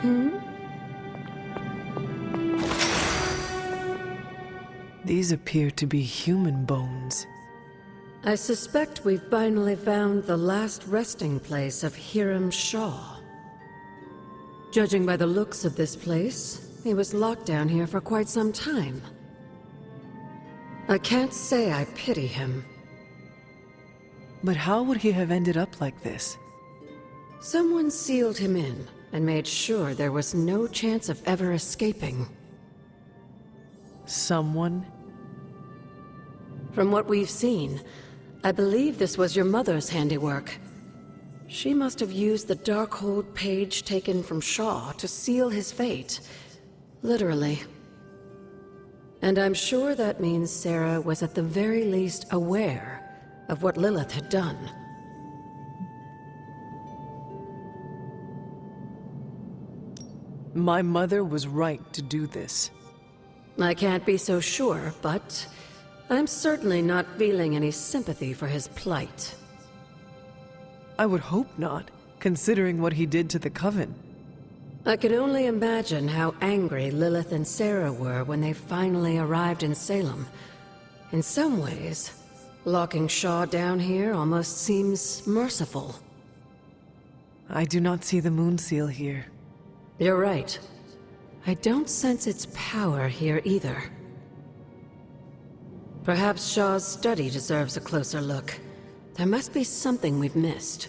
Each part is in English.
Hmm? These appear to be human bones. I suspect we've finally found the last resting place of Hiram Shaw. Judging by the looks of this place, he was locked down here for quite some time. I can't say I pity him. But how would he have ended up like this? Someone sealed him in and made sure there was no chance of ever escaping. Someone? From what we've seen, I believe this was your mother's handiwork. She must have used the Darkhold page taken from Shaw to seal his fate. Literally. And I'm sure that means Sarah was at the very least aware of what Lilith had done. My mother was right to do this. I can't be so sure, but I'm certainly not feeling any sympathy for his plight. I would hope not, considering what he did to the Coven. I can only imagine how angry Lilith and Sarah were when they finally arrived in Salem. In some ways, locking Shaw down here almost seems merciful. I do not see the moon seal here. You're right. I don't sense its power here either. Perhaps Shaw's study deserves a closer look. There must be something we've missed.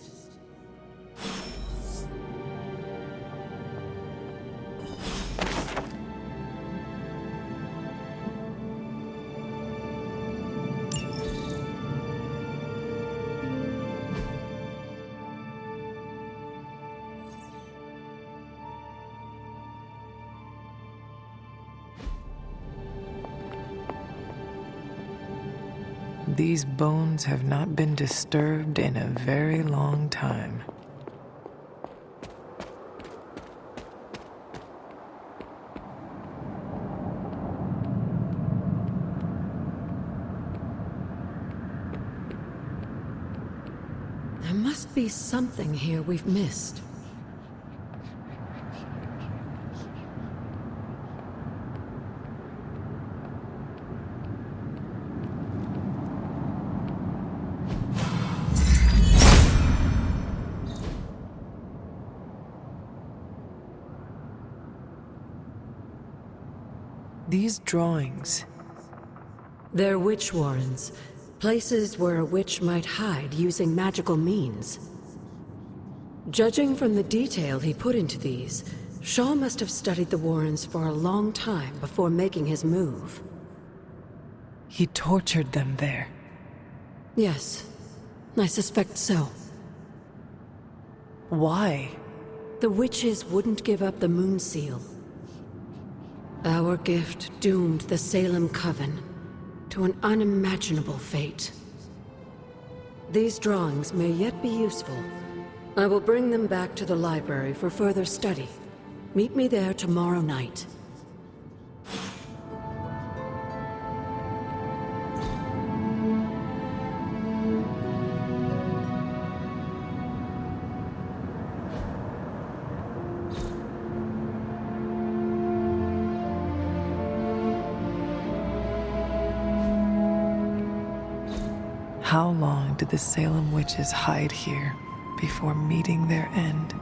These bones have not been disturbed in a very long time. There must be something here we've missed. These drawings. They're witch warrens, places where a witch might hide using magical means. Judging from the detail he put into these, Shaw must have studied the warrens for a long time before making his move. He tortured them there. Yes, I suspect so. Why? The witches wouldn't give up the moon seal. Our gift doomed the Salem Coven to an unimaginable fate. These drawings may yet be useful. I will bring them back to the library for further study. Meet me there tomorrow night. How long did the Salem witches hide here before meeting their end?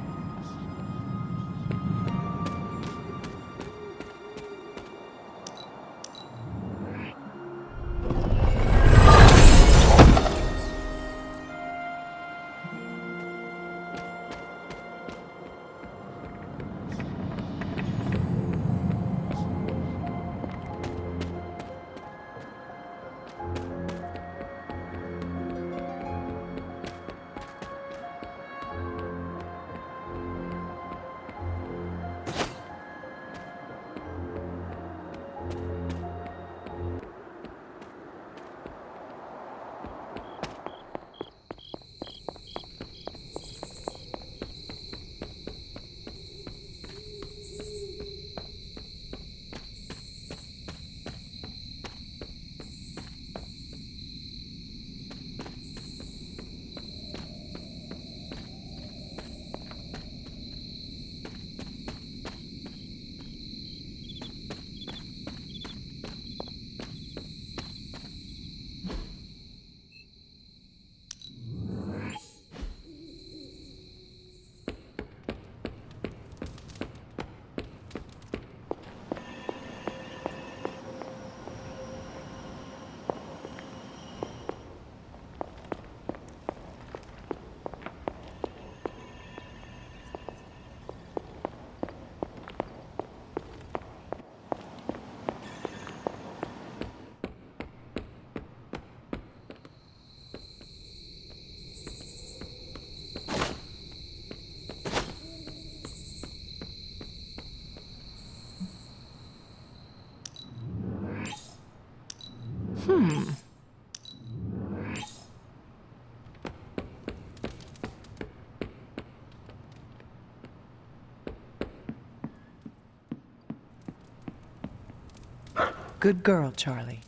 Good girl, Charlie.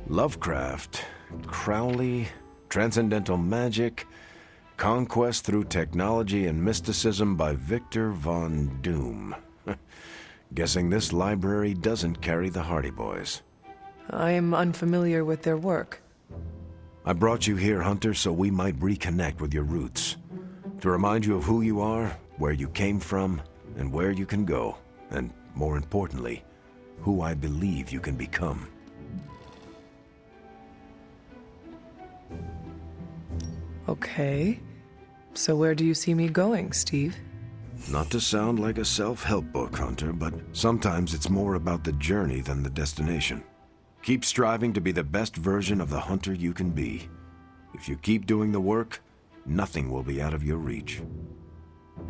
Lovecraft, Crowley, transcendental magic, conquest through technology and mysticism by Victor Von Doom. Guessing this library doesn't carry the Hardy Boys. I am unfamiliar with their work. I brought you here, Hunter, so we might reconnect with your roots. To remind you of who you are, where you came from, and where you can go. And, more importantly, who I believe you can become. Okay. So where do you see me going, Steve? Not to sound like a self-help book, Hunter, but sometimes it's more about the journey than the destination. Keep striving to be the best version of the Hunter you can be. If you keep doing the work, nothing will be out of your reach.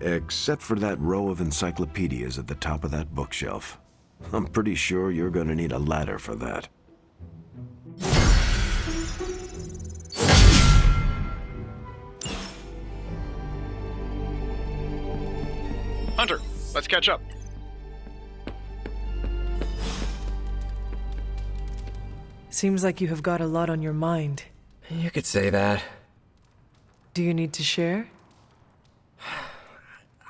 Except for that row of encyclopedias at the top of that bookshelf. I'm pretty sure you're gonna need a ladder for that. Hunter, let's catch up. Seems like you have got a lot on your mind. You could say that. Do you need to share?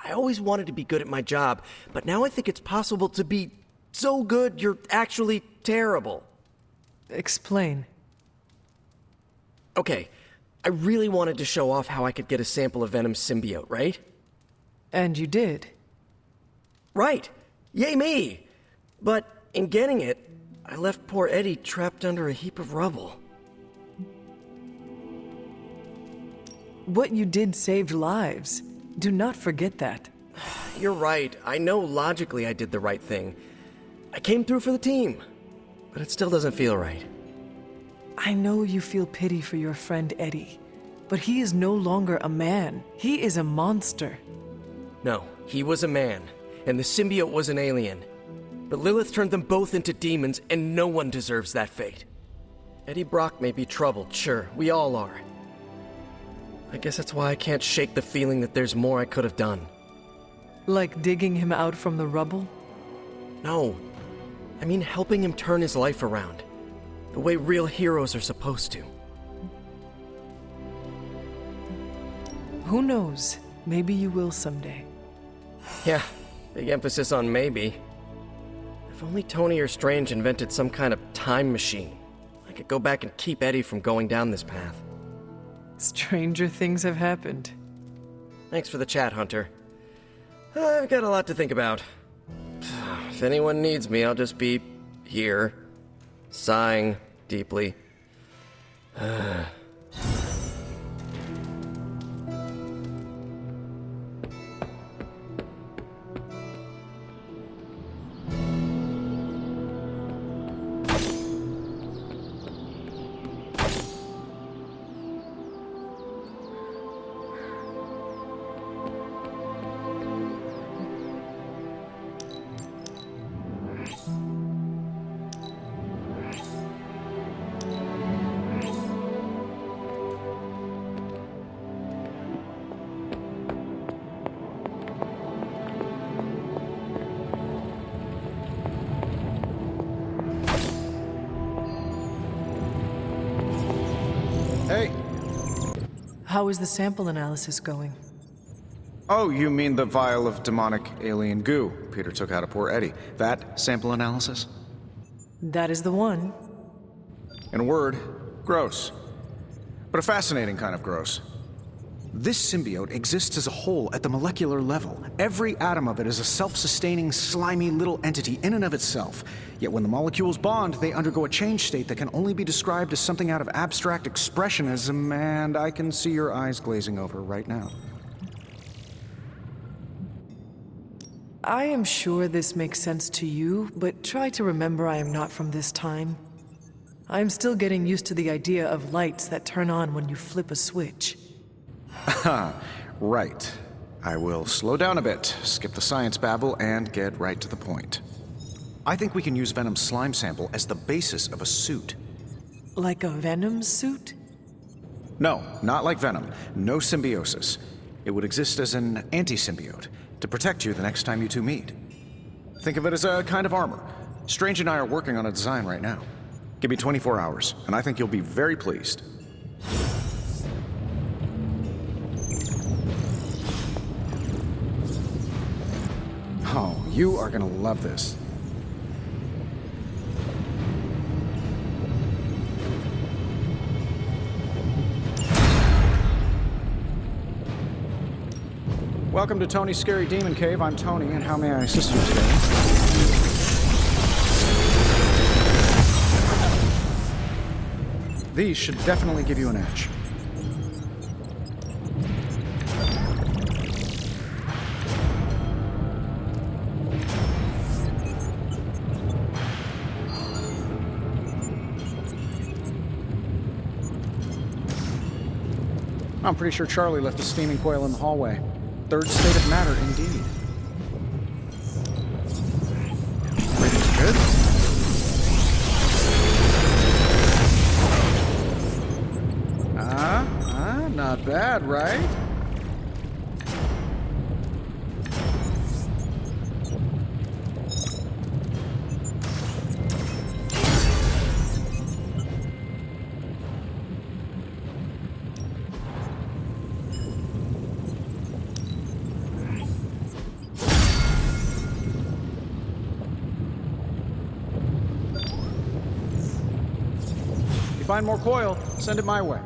I always wanted to be good at my job, but now I think it's possible to be so good you're actually terrible. Explain. Okay, I really wanted to show off how I could get a sample of Venom's symbiote, right? And you did. Right! Yay me! But in getting it, I left poor Eddie trapped under a heap of rubble. What you did saved lives. Do not forget that. You're right. I know logically I did the right thing. I came through for the team, but it still doesn't feel right. I know you feel pity for your friend Eddie, but he is no longer a man. He is a monster. No, he was a man, and the symbiote was an alien. But Lilith turned them both into demons, and no one deserves that fate. Eddie Brock may be troubled, sure, we all are. I guess that's why I can't shake the feeling that there's more I could have done. Like digging him out from the rubble? No, I mean helping him turn his life around. The way real heroes are supposed to. Who knows? Maybe you will someday. Yeah, Big emphasis on maybe. If only Tony or Strange invented some kind of time machine, I could go back and keep Eddie from going down this path. Stranger things have happened. Thanks for the chat, Hunter. I've got a lot to think about. If anyone needs me, I'll just be here, sighing deeply. Hey! How is the sample analysis going? Oh, you mean the vial of demonic alien goo Peter took out of poor Eddie. That sample analysis? That is the one. In a word, gross. But a fascinating kind of gross. This symbiote exists as a whole at the molecular level. Every atom of it is a self-sustaining, slimy little entity in and of itself. Yet when the molecules bond, they undergo a change state that can only be described as something out of abstract expressionism, and I can see your eyes glazing over right now. I am sure this makes sense to you, but try to remember I am not from this time. I am still getting used to the idea of lights that turn on when you flip a switch. Right. I will slow down a bit, skip the science babble, and get right to the point. I think we can use Venom's slime sample as the basis of a suit. Like a Venom suit? No, not like Venom. No symbiosis. It would exist as an anti-symbiote, to protect you the next time you two meet. Think of it as a kind of armor. Strange and I are working on a design right now. Give me 24 hours, and I think you'll be very pleased. Oh, you are gonna love this. Welcome to Tony's Scary Demon Cave. I'm Tony, and how may I assist you today? These should definitely give you an edge. I'm pretty sure Charlie left a steaming coil in the hallway. Third state of matter, indeed. Ratings good? Not bad, right? If you find more coil, send it my way.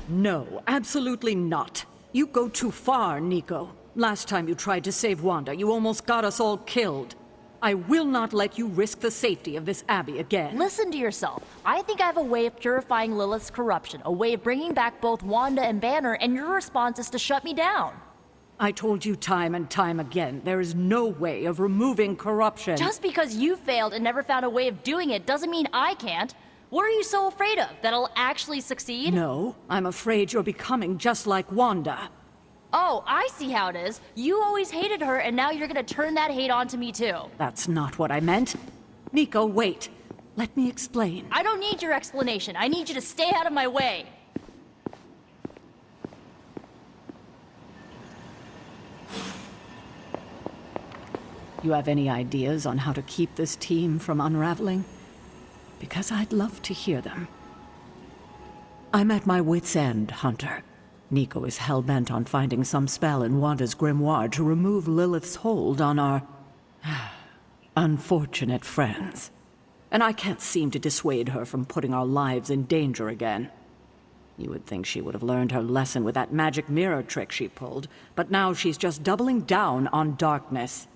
No, absolutely not. You go too far, Nico. Last time you tried to save Wanda, you almost got us all killed. I will not let you risk the safety of this Abbey again. Listen to yourself. I think I have a way of purifying Lilith's corruption, a way of bringing back both Wanda and Banner, and your response is to shut me down. I told you time and time again, there is no way of removing corruption. Just because you failed and never found a way of doing it doesn't mean I can't. What are you so afraid of? That I'll actually succeed? No, I'm afraid you're becoming just like Wanda. Oh, I see how it is. You always hated her, and now you're gonna turn that hate onto me too. That's not what I meant. Nico, wait. Let me explain. I don't need your explanation. I need you to stay out of my way. You have any ideas on how to keep this team from unraveling? Because I'd love to hear them. I'm at my wit's end, Hunter. Nico is hell-bent on finding some spell in Wanda's grimoire to remove Lilith's hold on our unfortunate friends. And I can't seem to dissuade her from putting our lives in danger again. You would think she would have learned her lesson with that magic mirror trick she pulled, but now she's just doubling down on darkness.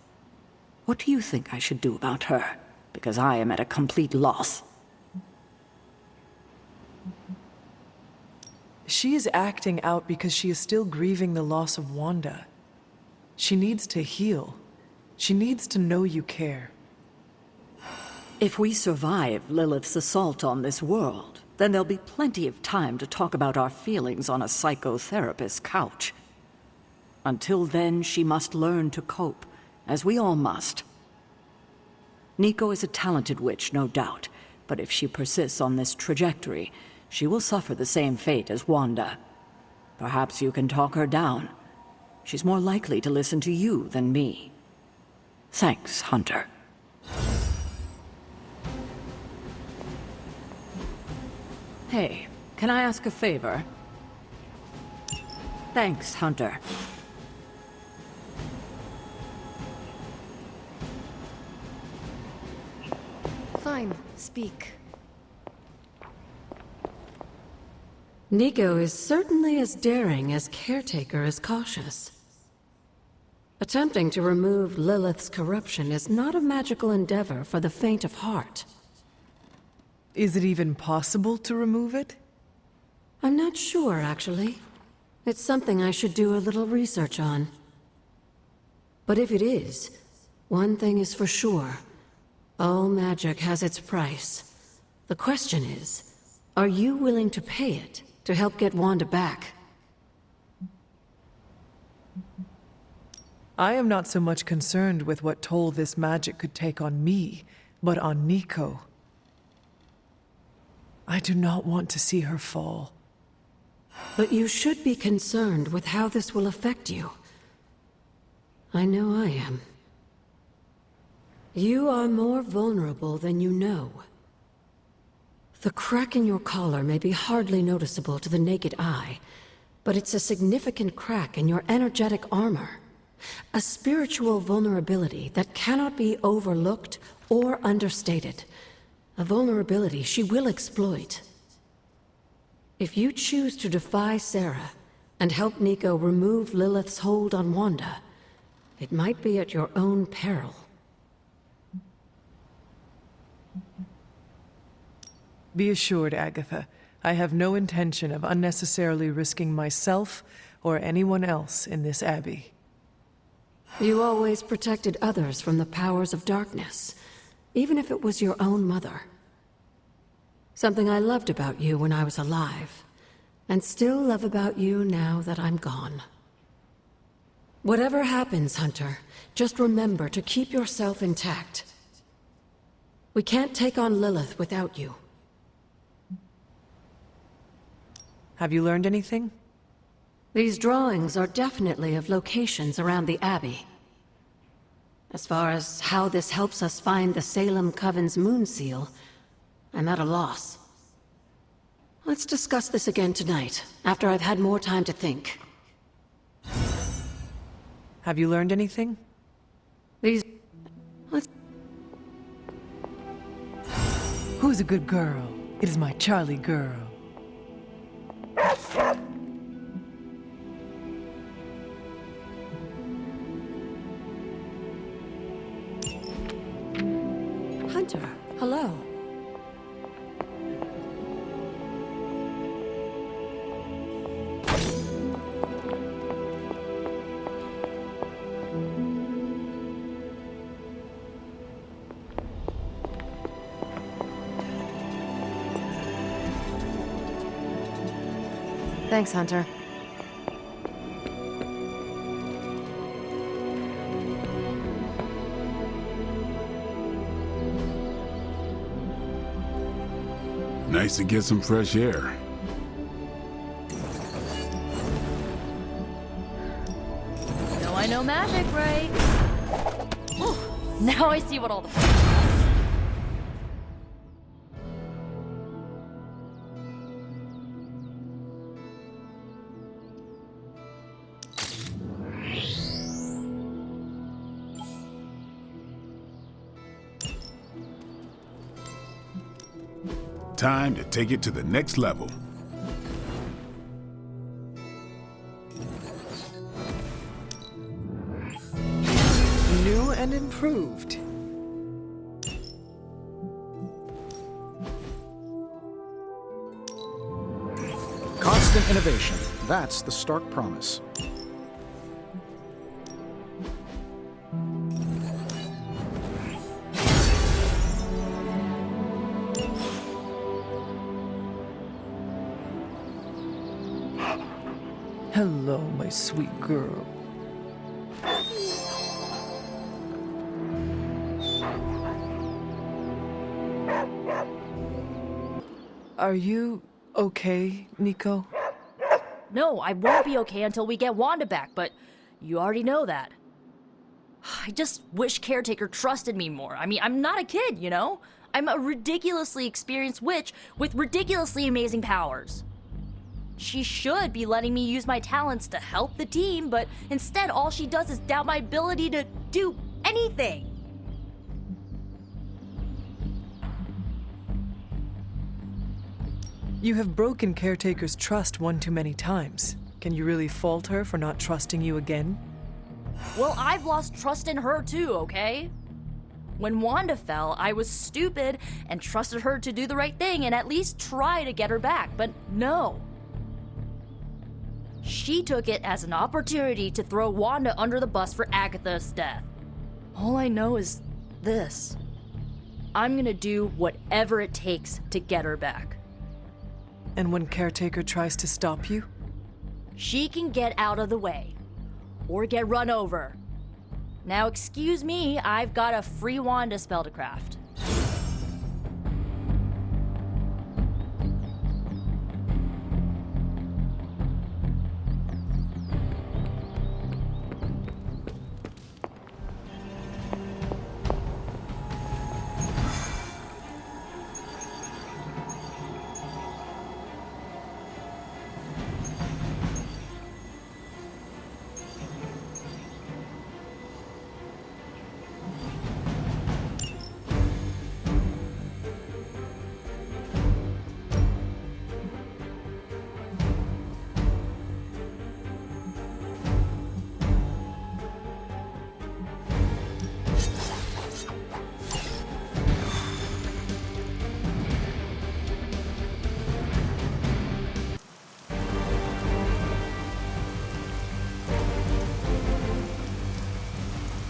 What do you think I should do about her? Because I am at a complete loss. She is acting out because she is still grieving the loss of Wanda. She needs to heal. She needs to know you care. If we survive Lilith's assault on this world, then there'll be plenty of time to talk about our feelings on a psychotherapist's couch. Until then, she must learn to cope, as we all must. Nico is a talented witch, no doubt, but if she persists on this trajectory, she will suffer the same fate as Wanda. Perhaps you can talk her down. She's more likely to listen to you than me. Thanks, Hunter. Hey, can I ask a favor? Thanks, Hunter. Fine, speak. Nico is certainly as daring as Caretaker is cautious. Attempting to remove Lilith's corruption is not a magical endeavor for the faint of heart. Is it even possible to remove it? I'm not sure, actually. It's something I should do a little research on. But if it is, one thing is for sure. All magic has its price. The question is, are you willing to pay it to help get Wanda back? I am not so much concerned with what toll this magic could take on me, but on Nico. I do not want to see her fall. But you should be concerned with how this will affect you. I know I am. You are more vulnerable than you know. The crack in your collar may be hardly noticeable to the naked eye, but it's a significant crack in your energetic armor. A spiritual vulnerability that cannot be overlooked or understated. A vulnerability she will exploit. If you choose to defy Sarah and help Nico remove Lilith's hold on Wanda, it might be at your own peril. Be assured, Agatha, I have no intention of unnecessarily risking myself or anyone else in this abbey. You always protected others from the powers of darkness, even if it was your own mother. Something I loved about you when I was alive, and still love about you now that I'm gone. Whatever happens, Hunter, just remember to keep yourself intact. We can't take on Lilith without you. Have you learned anything? These drawings are definitely of locations around the Abbey. As far as how this helps us find the Salem Coven's moon seal, I'm at a loss. Let's discuss this again tonight, after I've had more time to think. Have you learned anything? Who's a good girl? It is my Charlie girl. Hunter, hello. Thanks, Hunter. Nice to get some fresh air. No, I know magic, right? Whew, now I see what all the Time to take it to the next level. New and improved. Constant innovation. That's the stark promise. Hello, my sweet girl. Are you okay, Nico? No, I won't be okay until we get Wanda back, but you already know that. I just wish Caretaker trusted me more. I mean, I'm not a kid, you know? I'm a ridiculously experienced witch with ridiculously amazing powers. She should be letting me use my talents to help the team, but instead all she does is doubt my ability to do anything. You have broken Caretaker's trust one too many times. Can you really fault her for not trusting you again? Well, I've lost trust in her too, okay? When Wanda fell, I was stupid and trusted her to do the right thing and at least try to get her back, but no. She took it as an opportunity to throw Wanda under the bus for Agatha's death. All I know is this. I'm gonna do whatever it takes to get her back. And when Caretaker tries to stop you? She can get out of the way. Or get run over. Now excuse me, I've got a free Wanda spell to craft.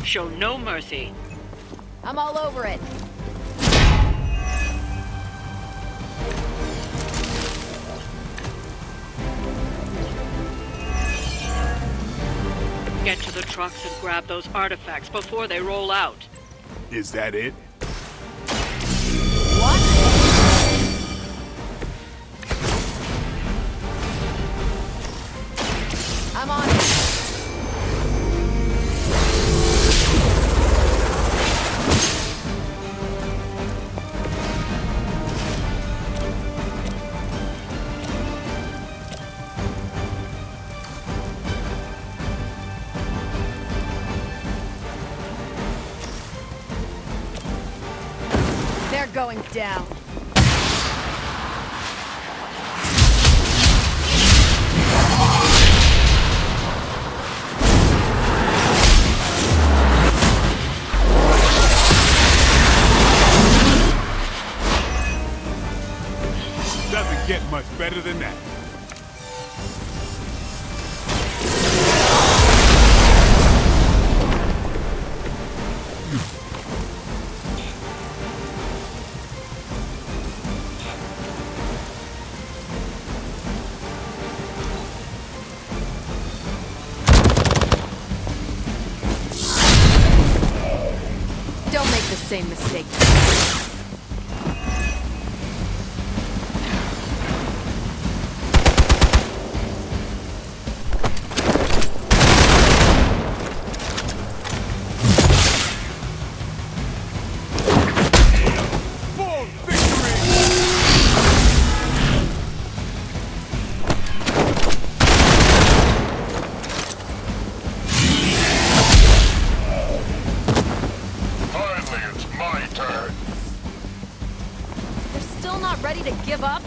Show no mercy. I'm all over it. Get to the trucks and grab those artifacts before they roll out. Is that it? What? I'm on it. They're going down. Doesn't get much better than that. the same mistake. Ready to give up?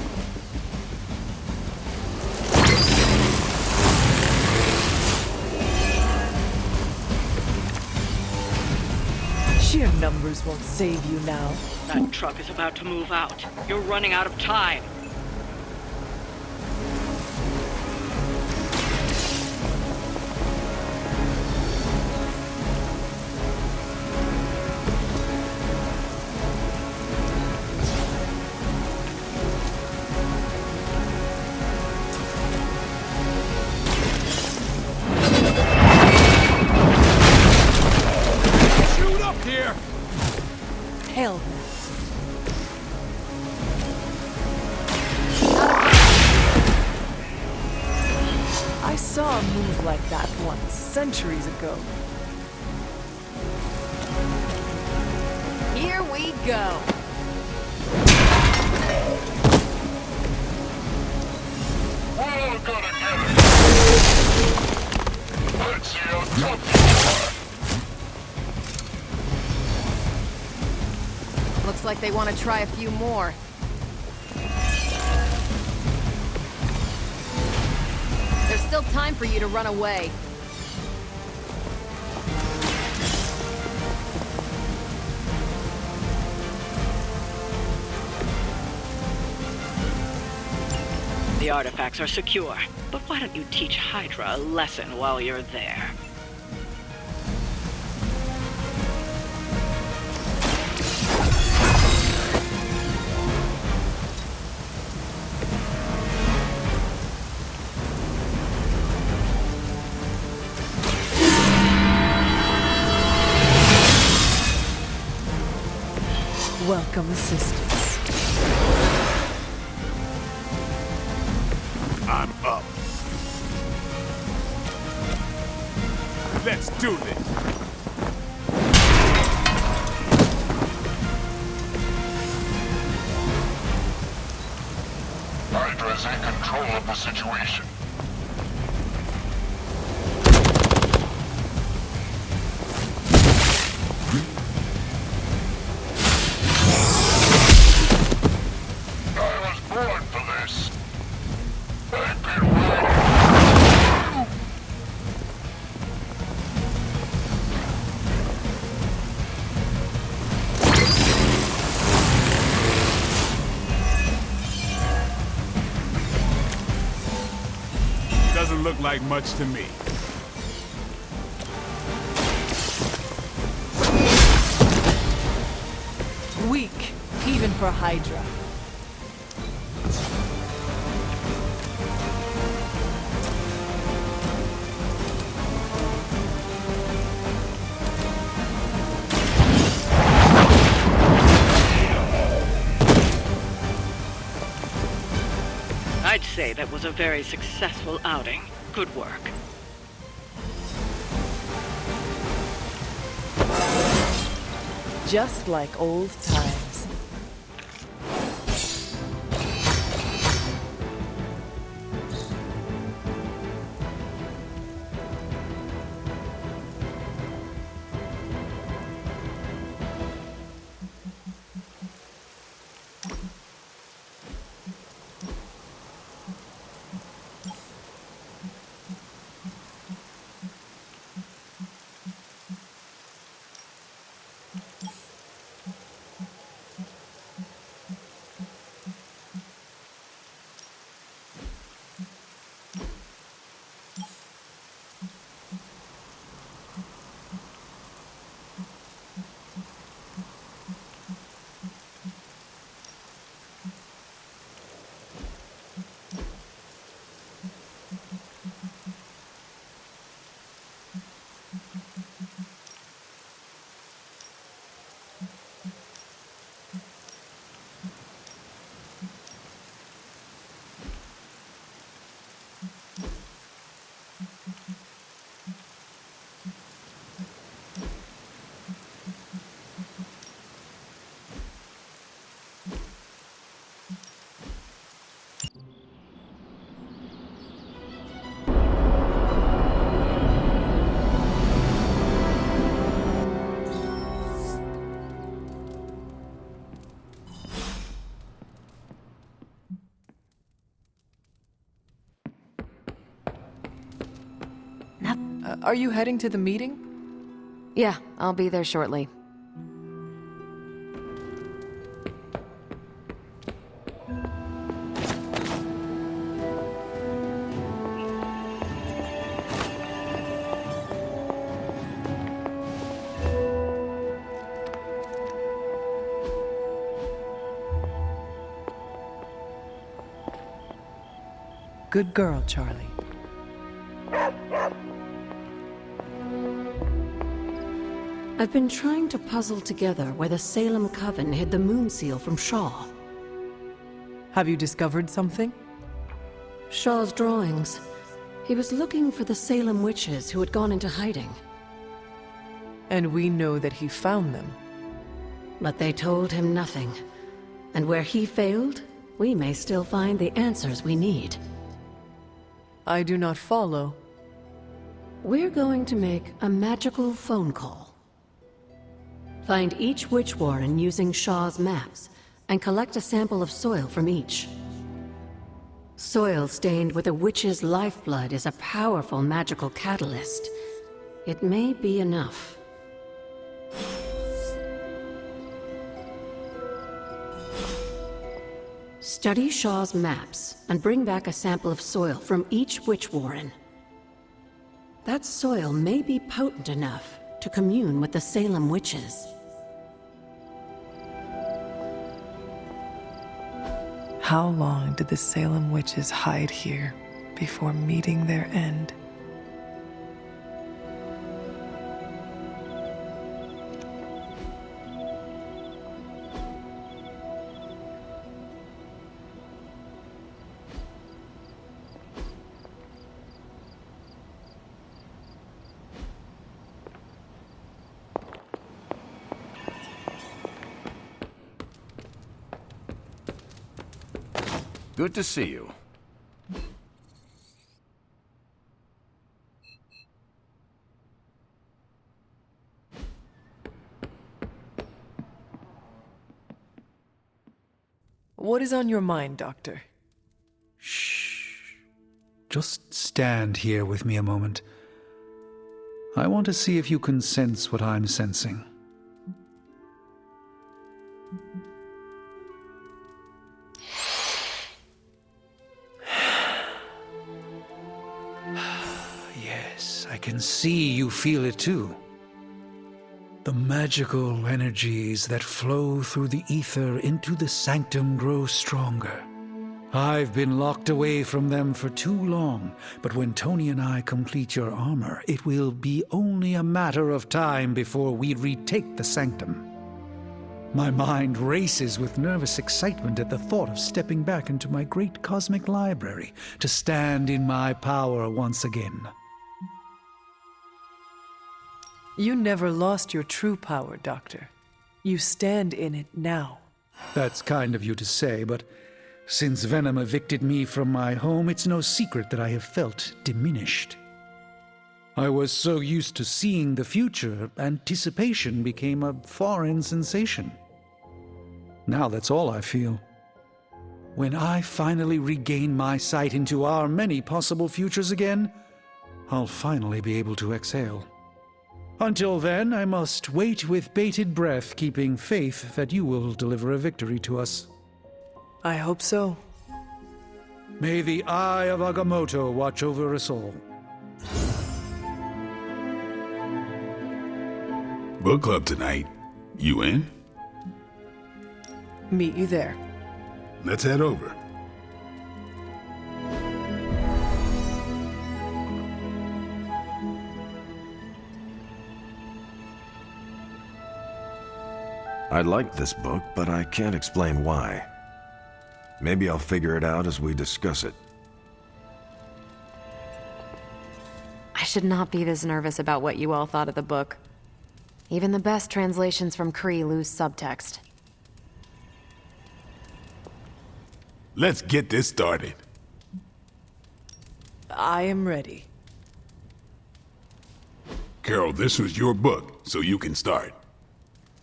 Sheer numbers won't save you now. That truck is about to move out. You're running out of time. Hell, I saw a move like that once, centuries ago. Here we go. We're all gonna get it. Let's see how tough you are. Looks like they want to try a few more. There's still time for you to run away. The artifacts are secure, but why don't you teach Hydra a lesson while you're there? Welcome assistance. I'm up. Let's do this. Hydra's in control of the situation. Doesn't look like much to me. Weak, even for Hydra. I'd say that was a very successful outing. Good work. Just like old times. Are you heading to the meeting? Yeah, I'll be there shortly. Good girl, Charlie. I've been trying to puzzle together where the Salem Coven hid the moon seal from Shaw. Have you discovered something? Shaw's drawings. He was looking for the Salem witches who had gone into hiding. And we know that he found them. But they told him nothing. And where he failed, we may still find the answers we need. I do not follow. We're going to make a magical phone call. Find each witch warren using Shaw's maps, and collect a sample of soil from each. Soil stained with a witch's lifeblood is a powerful magical catalyst. It may be enough. Study Shaw's maps and bring back a sample of soil from each witch warren. That soil may be potent enough to commune with the Salem witches. How long did the Salem witches hide here before meeting their end? Good to see you. What is on your mind, Doctor? Shh. Just stand here with me a moment. I want to see if you can sense what I'm sensing. Yes, I can see you feel it too. The magical energies that flow through the ether into the sanctum grow stronger. I've been locked away from them for too long, but when Tony and I complete your armor, it will be only a matter of time before we retake the sanctum. My mind races with nervous excitement at the thought of stepping back into my great cosmic library to stand in my power once again. You never lost your true power, Doctor. You stand in it now. That's kind of you to say, but since Venom evicted me from my home, it's no secret that I have felt diminished. I was so used to seeing the future, anticipation became a foreign sensation. Now that's all I feel. When I finally regain my sight into our many possible futures again, I'll finally be able to exhale. Until then, I must wait with bated breath, keeping faith that you will deliver a victory to us. I hope so. May the Eye of Agamotto watch over us all. Book club tonight. You in? Meet you there. Let's head over. I like this book, but I can't explain why. Maybe I'll figure it out as we discuss it. I should not be this nervous about what you all thought of the book. Even the best translations from Kree lose subtext. Let's get this started. I am ready. Carol, this was your book, so you can start.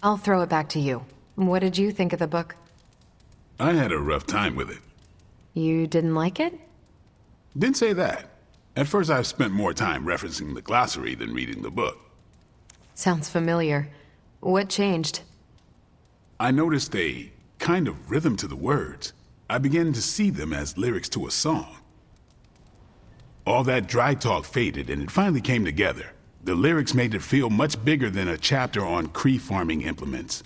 I'll throw it back to you. What did you think of the book? I had a rough time with it. You didn't like it? Didn't say that. At first, I spent more time referencing the glossary than reading the book. Sounds familiar. What changed? I noticed a kind of rhythm to the words. I began to see them as lyrics to a song. All that dry talk faded, and it finally came together. The lyrics made it feel much bigger than a chapter on Kree farming implements.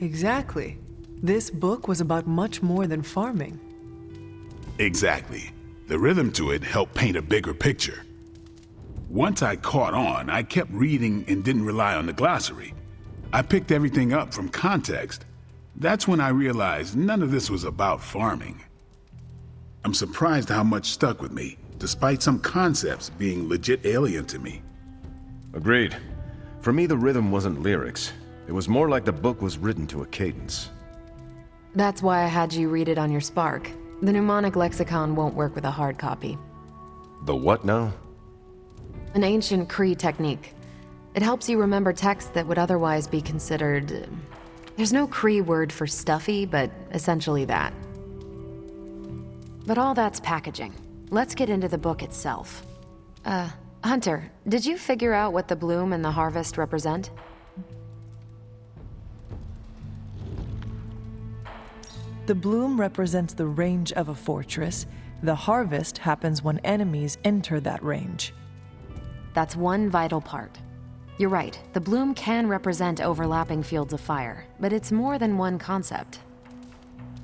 Exactly. This book was about much more than farming. Exactly. The rhythm to it helped paint a bigger picture. Once I caught on, I kept reading and didn't rely on the glossary. I picked everything up from context. That's when I realized none of this was about farming. I'm surprised how much stuck with me, despite some concepts being legit alien to me. Agreed. For me, the rhythm wasn't lyrics. It was more like the book was written to a cadence. That's why I had you read it on your Spark. The mnemonic lexicon won't work with a hard copy. The what now? An ancient Kree technique. It helps you remember texts that would otherwise be considered... There's no Kree word for stuffy, but essentially that. But all that's packaging. Let's get into the book itself. Hunter, did you figure out what the bloom and the harvest represent? The bloom represents the range of a fortress. The harvest happens when enemies enter that range. That's one vital part. You're right, the bloom can represent overlapping fields of fire, but it's more than one concept.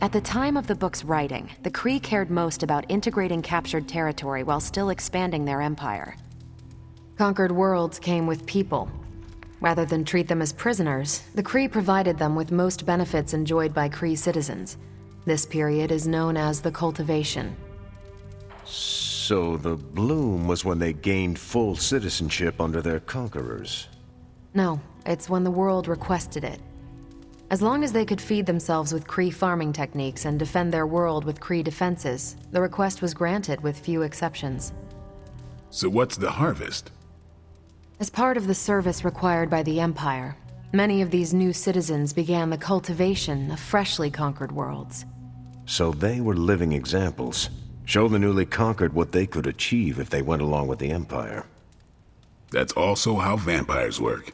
At the time of the book's writing, the Kree cared most about integrating captured territory while still expanding their empire. Conquered worlds came with people. Rather than treat them as prisoners, the Kree provided them with most benefits enjoyed by Kree citizens. This period is known as the cultivation. So the bloom was when they gained full citizenship under their conquerors. No, it's when the world requested it. As long as they could feed themselves with Kree farming techniques and defend their world with Kree defenses, the request was granted with few exceptions. So what's the harvest? As part of the service required by the Empire, many of these new citizens began the cultivation of freshly conquered worlds. So they were living examples. Show the newly conquered what they could achieve if they went along with the Empire. That's also how vampires work.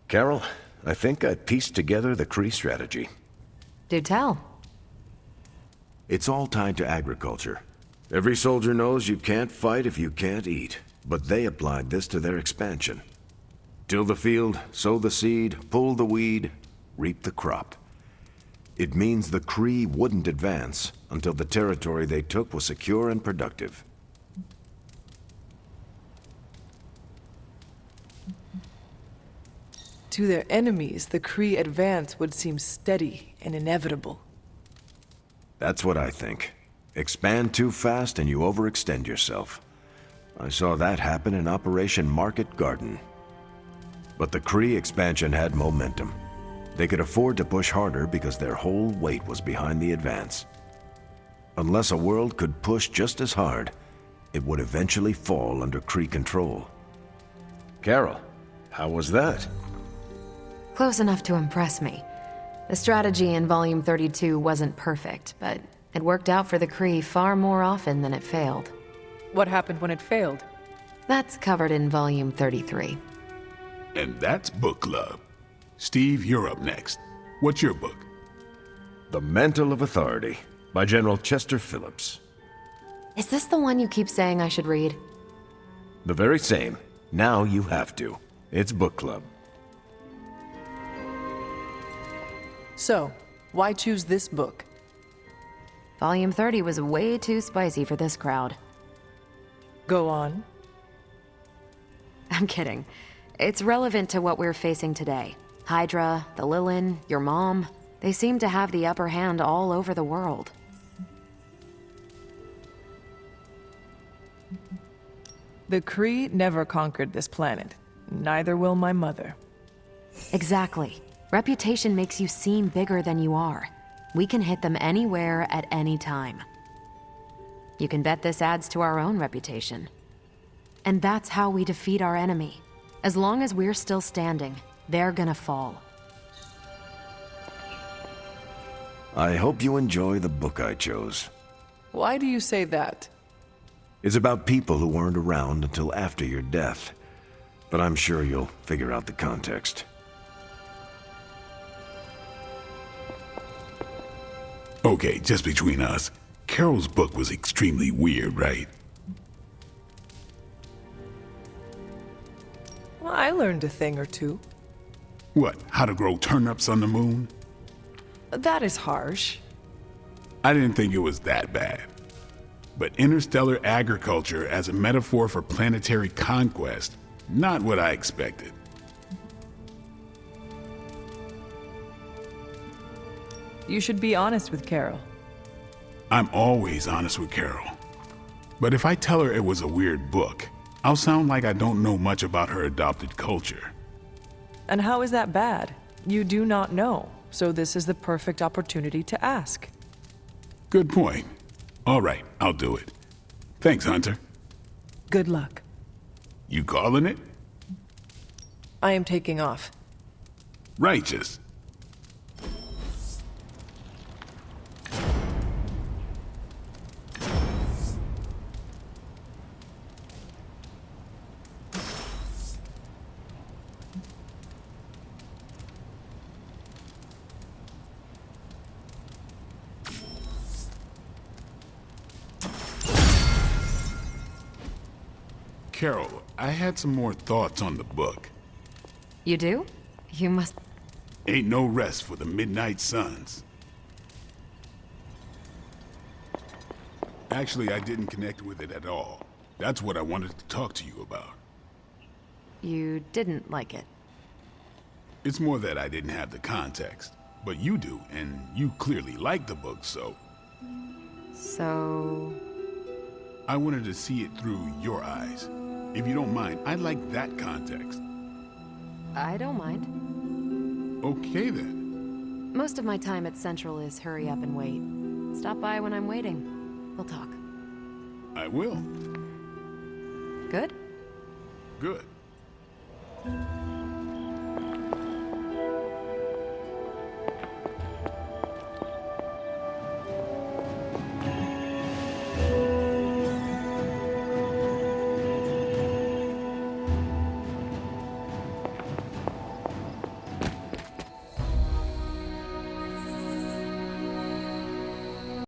Carol, I think I pieced together the Kree strategy. Do tell. It's all tied to agriculture. Every soldier knows you can't fight if you can't eat, but they applied this to their expansion. Till the field, sow the seed, pull the weed, reap the crop. It means the Kree wouldn't advance until the territory they took was secure and productive. To their enemies, the Kree advance would seem steady and inevitable. That's what I think. Expand too fast and you overextend yourself. I saw that happen in Operation Market Garden. But the Kree expansion had momentum. They could afford to push harder because their whole weight was behind the advance. Unless a world could push just as hard, it would eventually fall under Kree control. Carol, how was that? Close enough to impress me. The strategy in Volume 32 wasn't perfect, but it worked out for the Kree far more often than it failed. What happened when it failed? That's covered in Volume 33. And that's Book Club. Steve, you're up next. What's your book? The Mantle of Authority, by General Chester Phillips. Is this the one you keep saying I should read? The very same. Now you have to. It's Book Club. So, why choose this book? Volume 30 was way too spicy for this crowd. Go on. I'm kidding. It's relevant to what we're facing today. Hydra, the Lilin, your mom, they seem to have the upper hand all over the world. The Kree never conquered this planet. Neither will my mother. Exactly. Reputation makes you seem bigger than you are. We can hit them anywhere at any time. You can bet this adds to our own reputation. And that's how we defeat our enemy. As long as we're still standing, they're gonna fall. I hope you enjoy the book I chose. Why do you say that? It's about people who weren't around until after your death. But I'm sure you'll figure out the context. Okay, just between us, Carol's book was extremely weird, right? Well, I learned a thing or two. What, how to grow turnips on the moon? That is harsh. I didn't think it was that bad. But interstellar agriculture as a metaphor for planetary conquest, not what I expected. You should be honest with Carol. I'm always honest with Carol. But if I tell her it was a weird book, I'll sound like I don't know much about her adopted culture. And how is that bad? You do not know, so this is the perfect opportunity to ask. Good point. All right, I'll do it. Thanks, Hunter. Good luck. You calling it? I am taking off. Righteous. Carol, I had some more thoughts on the book. You do? You must... Ain't no rest for the Midnight Suns. Actually, I didn't connect with it at all. That's what I wanted to talk to you about. You didn't like it. It's more that I didn't have the context. But you do, and you clearly like the book, so... So... I wanted to see it through your eyes. If you don't mind, I'd like that context. I don't mind. Okay, then. Most of my time at Central is hurry up and wait. Stop by when I'm waiting. We'll talk. I will. Good? Good.